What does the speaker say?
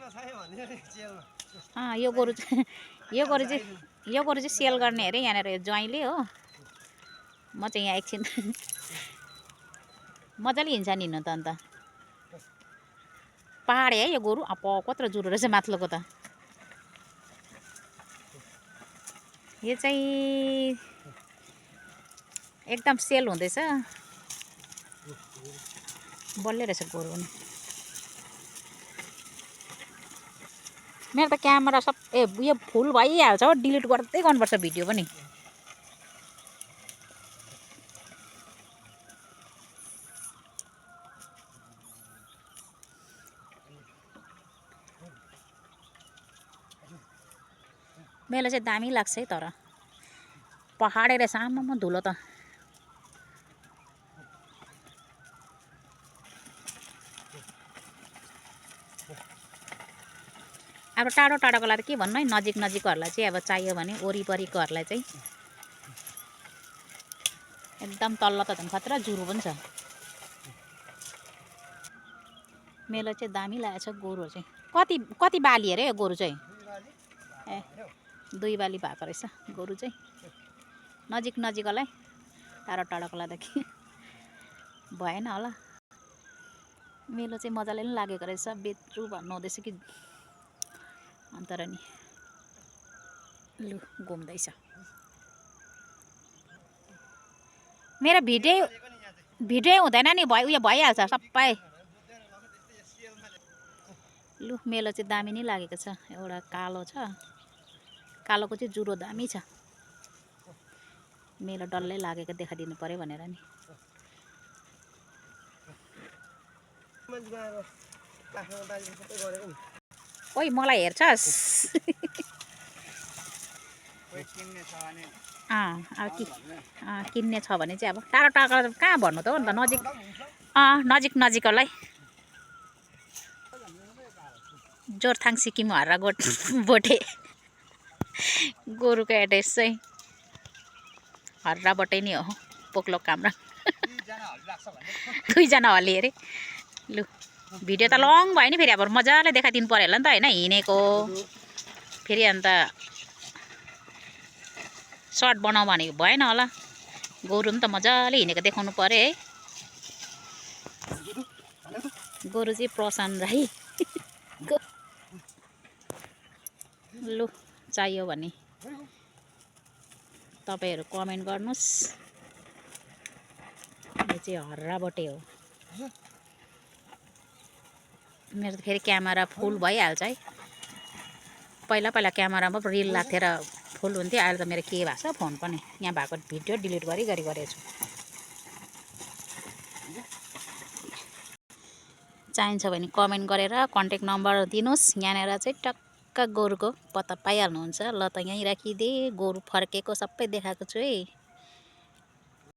यो गोरु चाहिँ सेल गर्ने अरे यहाँनिर ज्वाइँले हो। म चाहिँ यहाँ एकछिन मजाले हिँड्छ नि हिँड्नु त अन्त। पहाडे है यो गोरु। कत्रो जुरो रहेछ माथिल्लोको त। यो चाहिँ एकदम सेल हुँदैछ। बल्लै रहेछ गोरु पनि। मेरो त क्यामेरा सब यो फुल भइहाल्छ हो, डिलिट गर्दै गर्नुपर्छ भिडियो पनि। मेला चाहिँ दामी लाग्छ है, तर पहाडे रहेछ आम्मामा धुलो त। अब टाढो टाढोकोलाई त के भन्नु है, नजिक नजिकहरूलाई चाहिँ अब चाहियो भने वरिपरिकोहरूलाई चाहिँ एकदम तल्लो त झन् खतरा जुरो पनि छ। मेला चाहिँ दामी लागेको छ गोरु चाहिँ। कति बाली अरे यो गोरु चाहिँ? ए 2 बाली भएको रहेछ गोरु चाहिँ। नजिक नजिकलाई, टाढो टाढोकोलाई त के भएन होला। मेलो चाहिँ मजाले पनि लागेको रहेछ। बेत्रु भन्नु हुँदैछ कि अन्त र नि लु घुम्दैछ। मेरो भिडियो हुँदैन नि, उयो भइहाल्छ सबै। लु मेलो चाहिँ दामी नै लागेको छ। एउटा कालो छ, कालोको चाहिँ जुरो दामी छ। मेलो डल्लै लागेको देखाइदिनु पर्यो भनेर नि। ओइ मलाई हेर्छस्? अब किन्ने छ भने चाहिँ अब टाढो टाढो कहाँ भन्नु त हो नि त, नजिक नजिकलाई। जोरथाङ सिक्किम हर्रा बोटे गोरुको एड्रेस चाहिँ हर्राबोटे नै हो, पोक्लोक कामरा। 2 जना हल्ली अरे। लु भिडियो त लङ भयो नि, फेरि अब मजाले देखाइदिनु पर्यो होला नि त होइन, हिँडेको फेरि अन्त सर्ट बनाऊ भनेको भएन होला। गोरु पनि त मजाले हिँडेको देखाउनु पर्यो है। गोरु चाहिँ प्रशान्त राई। लु चाहियो भने तपाईहरु कमेन्ट गर्नुस्। यो चाहिँ हर्राबोटे हो। मेरो त फेरि क्यामेरा फुल भइहाल्छ है। पहिला क्यामेरामा रिल लाग्थ्यो र फुल हुन्थ्यो। अहिले त मेरो के भएको छ फोन पनि, यहाँ भएको भिडियो डिलिट गरेको छु। चाहिन्छ भने कमेन्ट गरेर कन्ट्याक्ट नम्बर दिनुस्। यहाँनिर चाहिँ टक्क गोरुको पत्ता पाइहाल्नुहुन्छ। ल त यहीँ राखिदिए, गोरु फर्केको सबै देखाएको छु है।